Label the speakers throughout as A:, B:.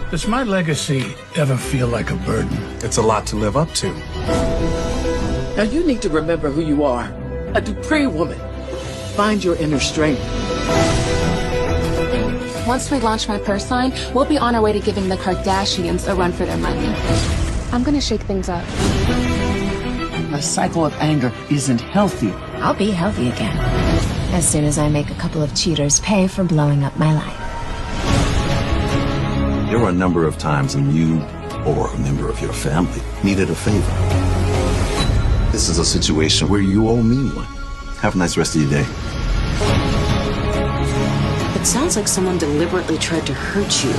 A: Does my legacy ever feel like a burden?
B: It's a lot to live up to.
C: Now you need to remember who you are. A Dupree woman. Find your inner strength.
D: Once we launch my purse line, we'll be on our way to giving the Kardashians a run for their money. I'm gonna shake things up.
C: A cycle of anger isn't healthy.
E: I'll be healthy again. As soon as I make a couple of cheaters pay for blowing up my life.
F: There were a number of times when you, or a member of your family, needed a favor. This is a situation where you owe me one. Have a nice rest of your day.
G: It sounds like someone deliberately tried to hurt you.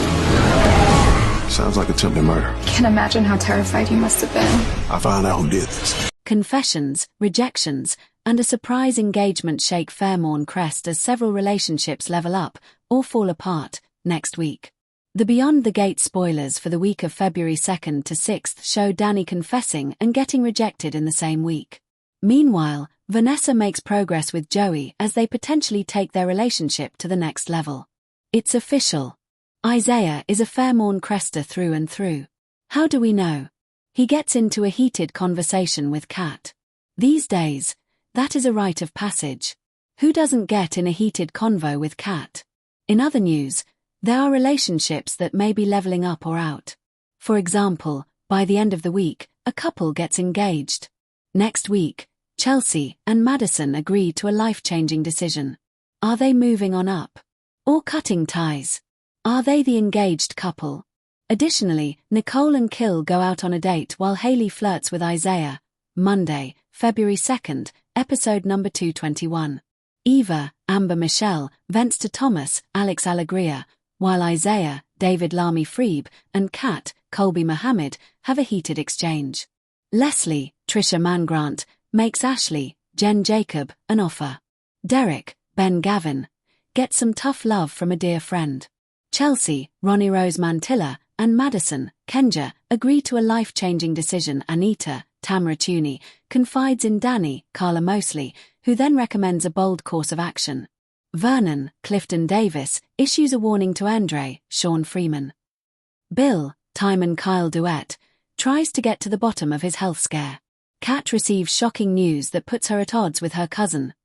H: Sounds like attempted murder.
D: Can't imagine how terrified you must have been.
H: I found out who did this.
I: Confessions, rejections, and a surprise engagement shake Fairmont Crest as several relationships level up or fall apart next week. The Beyond the Gate spoilers for the week of February 2nd to 6th show Dani confessing and getting rejected in the same week. Meanwhile, Vanessa makes progress with Joey as they potentially take their relationship to the next level. It's official. Izaiah is a Fairmont Crester through and through. How do we know? He gets into a heated conversation with Kat. These days, that is a rite of passage. Who doesn't get in a heated convo with Kat? In other news, there are relationships that may be leveling up or out. For example, by the end of the week, a couple gets engaged. Next week, Chelsea and Madison agree to a life-changing decision. Are they moving on up? Or cutting ties? Are they the engaged couple? Additionally, Nicole and Kill go out on a date while Haley flirts with Izaiah. Monday, February 2nd, episode number 221. Eva, Amber Michelle, vents to Thomas, Alex Alegria, while Izaiah, David Lamy Freeb, and Kat, Colby Mohammed, have a heated exchange. Leslie, Trisha Mangrant, makes Ashley, Jen Jacob, an offer. Derek, Ben Gavin, gets some tough love from a dear friend. Chelsea, Ronnie Rose Mantilla, and Madison, Kenja, agree to a life-changing decision. Anita, Tamara Tunie, confides in Dani, Karla Mosley, who then recommends a bold course of action. Vernon, Clifton Davis, issues a warning to Andre, Sean Freeman. Bill, Time and Kyle duet, tries to get to the bottom of his health scare. Kat receives shocking news that puts her at odds with her cousin.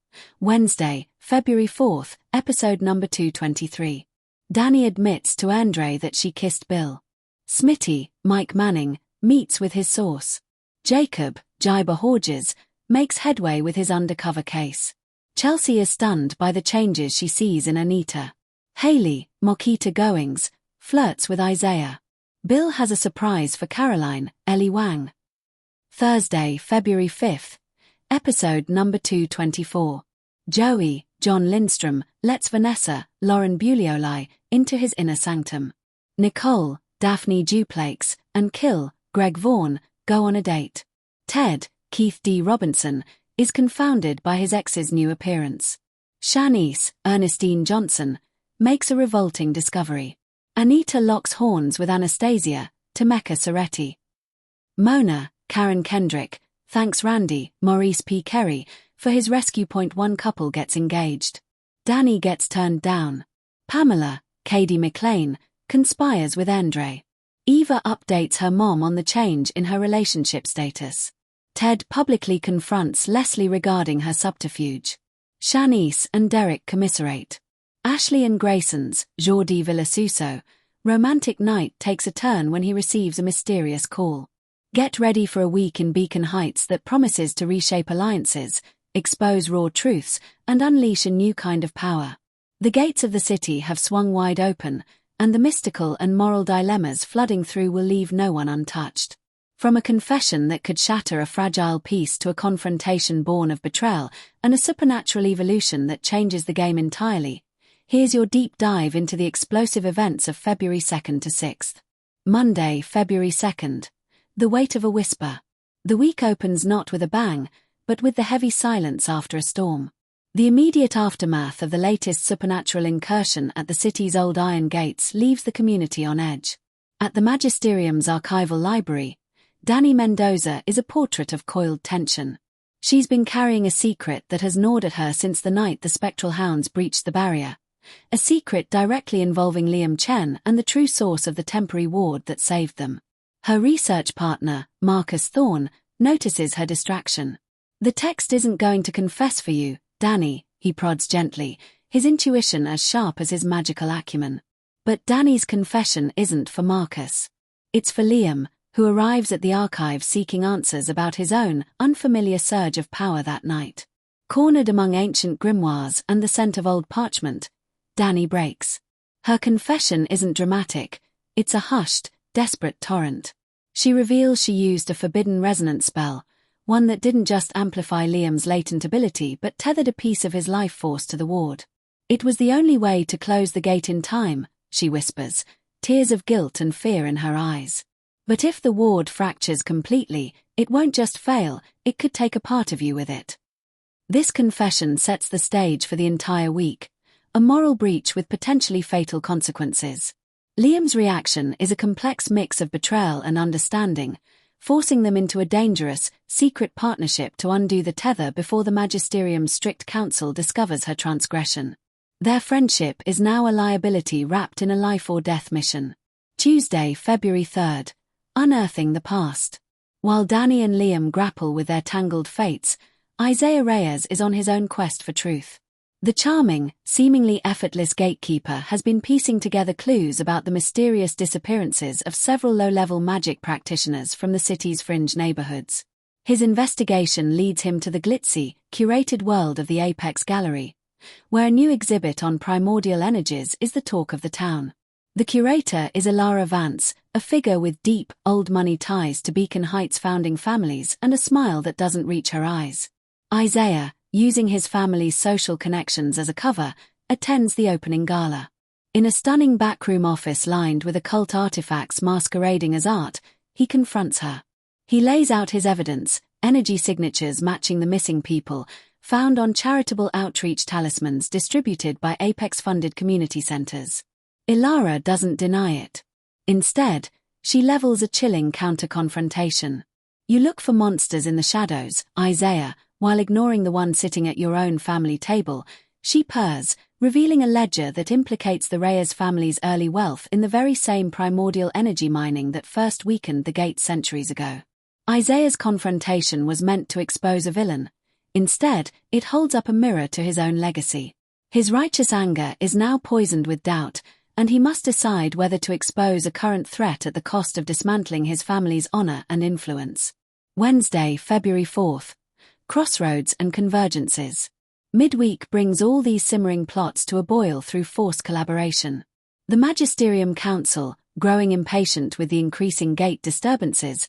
I: Wednesday, February 4th, episode number 223. Dani admits to Andre that she kissed Bill. Smitty, Mike Manning, meets with his source. Jacob, Jaiba Horges, makes headway with his undercover case. Chelsea is stunned by the changes she sees in Anita. Haley, Mokita Goings, flirts with Izaiah. Bill has a surprise for Caroline, Ellie Wang. Thursday, February 5th, episode number 224. Joey, John Lindstrom, lets Vanessa, Lauren Buglioli, into his inner sanctum. Nicole, Daphnee Duplaix, and Kill, Greg Vaughn, go on a date. Ted, Keith D. Robinson, is confounded by his ex's new appearance. Shanice, Ernestine Johnson, makes a revolting discovery. Anita locks horns with Anastasia, Temeka Soretti. Mona, Karen Kendrick, thanks Randy, Maurice P. Kerry, for his rescue. One couple gets engaged. Dani gets turned down. Pamela, Katie McLean, conspires with Andre. Eva updates her mom on the change in her relationship status. Ted publicly confronts Leslie regarding her subterfuge. Shanice and Derek commiserate. Ashley and Grayson's, Jordi Villasuso, romantic night takes a turn when he receives a mysterious call. Get ready for a week in Beacon Heights that promises to reshape alliances, expose raw truths, and unleash a new kind of power. The gates of the city have swung wide open, and the mystical and moral dilemmas flooding through will leave no one untouched. From a confession that could shatter a fragile peace to a confrontation born of betrayal and a supernatural evolution that changes the game entirely, here's your deep dive into the explosive events of February 2nd to 6th. Monday, February 2nd. The weight of a whisper. The week opens not with a bang, but with the heavy silence after a storm. The immediate aftermath of the latest supernatural incursion at the city's old iron gates leaves the community on edge. At the Magisterium's archival library, Dani Mendoza is a portrait of coiled tension. She's been carrying a secret that has gnawed at her since the night the spectral hounds breached the barrier, a secret directly involving Liam Chen and the true source of the temporary ward that saved them. Her research partner, Marcus Thorne, notices her distraction. "The text isn't going to confess for you, Dani," he prods gently, his intuition as sharp as his magical acumen. But Dani's confession isn't for Marcus. It's for Liam, who arrives at the archive seeking answers about his own unfamiliar surge of power that night. Cornered among ancient grimoires and the scent of old parchment, Dani breaks. Her confession isn't dramatic, it's a hushed, desperate torrent. She reveals she used a forbidden resonance spell, one that didn't just amplify Liam's latent ability but tethered a piece of his life force to the ward. "It was the only way to close the gate in time," she whispers, tears of guilt and fear in her eyes. "But if the ward fractures completely, it won't just fail, it could take a part of you with it." This confession sets the stage for the entire week, a moral breach with potentially fatal consequences. Liam's reaction is a complex mix of betrayal and understanding, forcing them into a dangerous, secret partnership to undo the tether before the Magisterium's strict counsel discovers her transgression. Their friendship is now a liability wrapped in a life-or-death mission. Tuesday, February 3rd. Unearthing the past. While Dani and Liam grapple with their tangled fates, Izaiah Reyes is on his own quest for truth. The charming, seemingly effortless gatekeeper has been piecing together clues about the mysterious disappearances of several low-level magic practitioners from the city's fringe neighborhoods. His investigation leads him to the glitzy, curated world of the Apex Gallery, where a new exhibit on primordial energies is the talk of the town. The curator is Ilara Vance, a figure with deep, old-money ties to Beacon Heights founding families and a smile that doesn't reach her eyes. Izaiah, using his family's social connections as a cover, attends the opening gala. In a stunning backroom office lined with occult artifacts masquerading as art, he confronts her. He lays out his evidence, energy signatures matching the missing people, found on charitable outreach talismans distributed by Apex-funded community centers. Ilara doesn't deny it. Instead, she levels a chilling counter-confrontation. "You look for monsters in the shadows, Izaiah, while ignoring the one sitting at your own family table," she purrs, revealing a ledger that implicates the Reyes family's early wealth in the very same primordial energy mining that first weakened the gate centuries ago. Izaiah's confrontation was meant to expose a villain. Instead, it holds up a mirror to his own legacy. His righteous anger is now poisoned with doubt, and he must decide whether to expose a current threat at the cost of dismantling his family's honor and influence. Wednesday, February 4th. Crossroads and convergences. Midweek brings all these simmering plots to a boil through forced collaboration. The Magisterium Council, growing impatient with the increasing gate disturbances,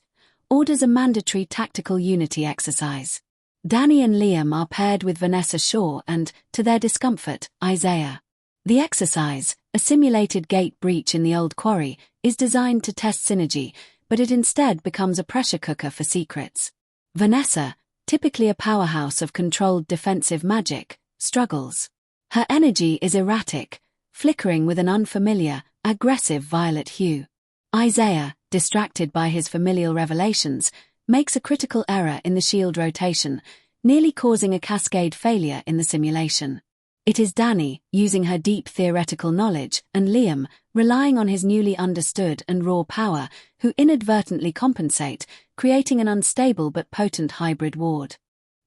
I: orders a mandatory tactical unity exercise. Dani and Liam are paired with Vanessa Shaw and, to their discomfort, Izaiah. The exercise, a simulated gate breach in the old quarry, is designed to test synergy, but it instead becomes a pressure cooker for secrets. Vanessa, typically a powerhouse of controlled defensive magic, struggles. Her energy is erratic, flickering with an unfamiliar, aggressive violet hue. Izaiah, distracted by his familial revelations, makes a critical error in the shield rotation, nearly causing a cascade failure in the simulation. It is Dani, using her deep theoretical knowledge, and Liam, relying on his newly understood and raw power, who inadvertently compensate, creating an unstable but potent hybrid ward.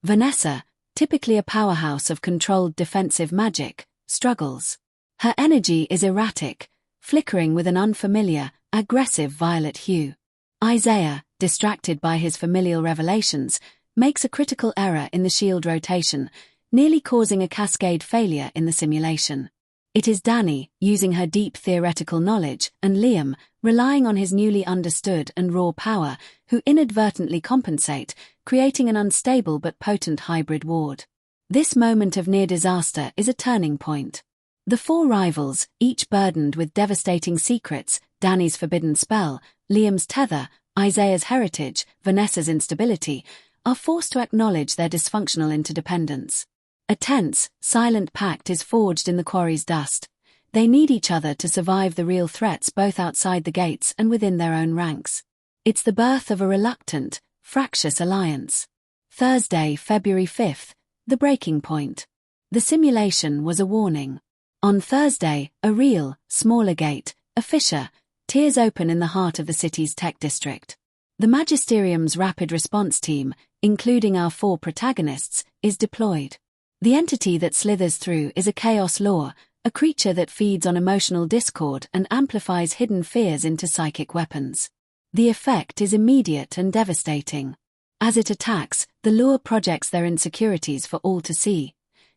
I: Vanessa, typically a powerhouse of controlled defensive magic, struggles. Her energy is erratic, flickering with an unfamiliar, aggressive violet hue. Izaiah, distracted by his familial revelations, makes a critical error in the shield rotation, nearly causing a cascade failure in the simulation. It is Dani, using her deep theoretical knowledge, and Liam, relying on his newly understood and raw power, who inadvertently compensate, creating an unstable but potent hybrid ward. This moment of near disaster is a turning point. The four rivals, each burdened with devastating secrets, Dani's forbidden spell, Liam's tether, Izaiah's heritage, Vanessa's instability, are forced to acknowledge their dysfunctional interdependence. A tense, silent pact is forged in the quarry's dust. They need each other to survive the real threats both outside the gates and within their own ranks. It's the birth of a reluctant, fractious alliance. Thursday, February 5th, the breaking point. The simulation was a warning. On Thursday, a real, smaller gate, a fissure, tears open in the heart of the city's tech district. The Magisterium's rapid response team, including our 4 protagonists, is deployed. The entity that slithers through is a chaos lore, a creature that feeds on emotional discord and amplifies hidden fears into psychic weapons. The effect is immediate and devastating. As it attacks, the lure projects their insecurities for all to see.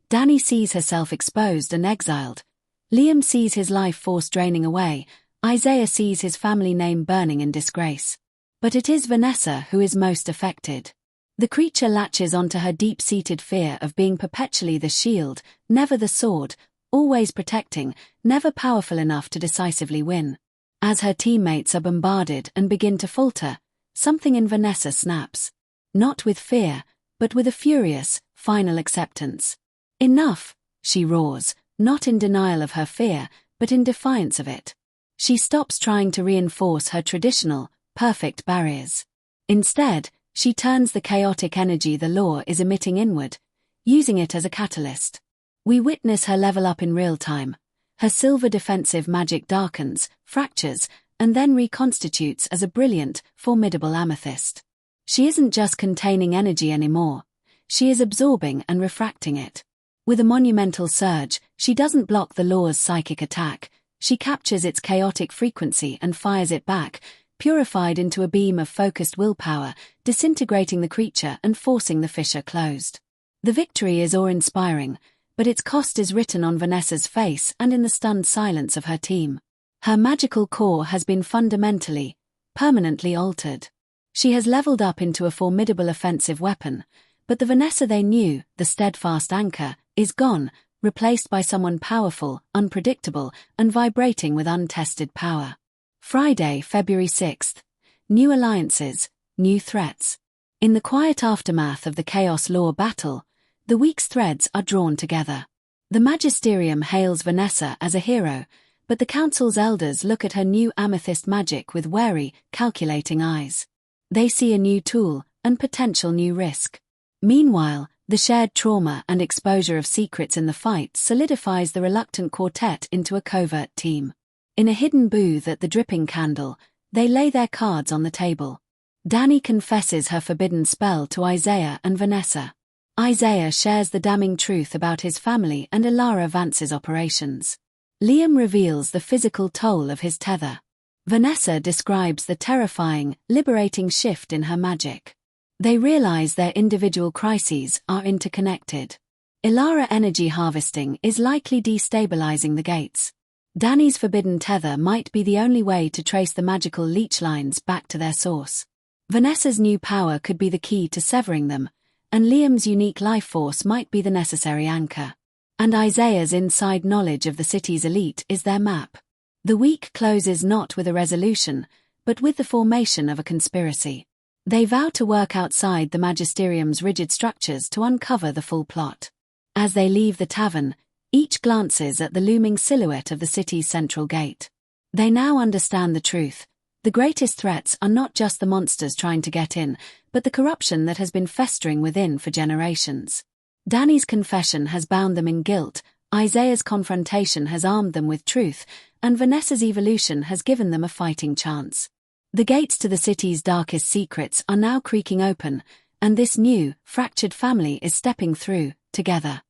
I: Dani sees herself exposed and exiled. Liam sees his life force draining away. Izaiah sees his family name burning in disgrace. But it is Vanessa who is most affected. The creature latches onto her deep-seated fear of being perpetually the shield, never the sword, always protecting, never powerful enough to decisively win. As her teammates are bombarded and begin to falter, something in Vanessa snaps. Not with fear, but with a furious, final acceptance. Enough, she roars, not in denial of her fear, but in defiance of it. She stops trying to reinforce her traditional, perfect barriers. Instead, she turns the chaotic energy the lore is emitting inward, using it as a catalyst. We witness her level up in real time. Her silver defensive magic darkens, fractures, and then reconstitutes as a brilliant, formidable amethyst. She isn't just containing energy anymore. She is absorbing and refracting it. With a monumental surge, she doesn't block the lore's psychic attack. She captures its chaotic frequency and fires it back, purified into a beam of focused willpower, disintegrating the creature and forcing the fissure closed. The victory is awe-inspiring, but its cost is written on Vanessa's face and in the stunned silence of her team. Her magical core has been fundamentally, permanently altered. She has leveled up into a formidable offensive weapon, but the Vanessa they knew, the steadfast anchor, is gone, replaced by someone powerful, unpredictable, and vibrating with untested power. Friday, February 6th. New alliances, new threats. In the quiet aftermath of the Chaos Lore battle, the week's threads are drawn together. The Magisterium hails Vanessa as a hero, but the Council's elders look at her new amethyst magic with wary, calculating eyes. They see a new tool and potential new risk. Meanwhile, the shared trauma and exposure of secrets in the fight solidifies the reluctant quartet into a covert team. In a hidden booth at the Dripping Candle, they lay their cards on the table. Dani confesses her forbidden spell to Izaiah and Vanessa. Izaiah shares the damning truth about his family and Ilara Vance's operations. Liam reveals the physical toll of his tether. Vanessa describes the terrifying, liberating shift in her magic. They realize their individual crises are interconnected. Ilara energy harvesting is likely destabilizing the gates. Dani's forbidden tether might be the only way to trace the magical leech lines back to their source. Vanessa's new power could be the key to severing them, and Liam's unique life force might be the necessary anchor. And Izaiah's inside knowledge of the city's elite is their map. The week closes not with a resolution, but with the formation of a conspiracy. They vow to work outside the Magisterium's rigid structures to uncover the full plot. As they leave the tavern, each glances at the looming silhouette of the city's central gate. They now understand the truth. The greatest threats are not just the monsters trying to get in, but the corruption that has been festering within for generations. Dani's confession has bound them in guilt, Izaiah's confrontation has armed them with truth, and Vanessa's evolution has given them a fighting chance. The gates to the city's darkest secrets are now creaking open, and this new, fractured family is stepping through, together.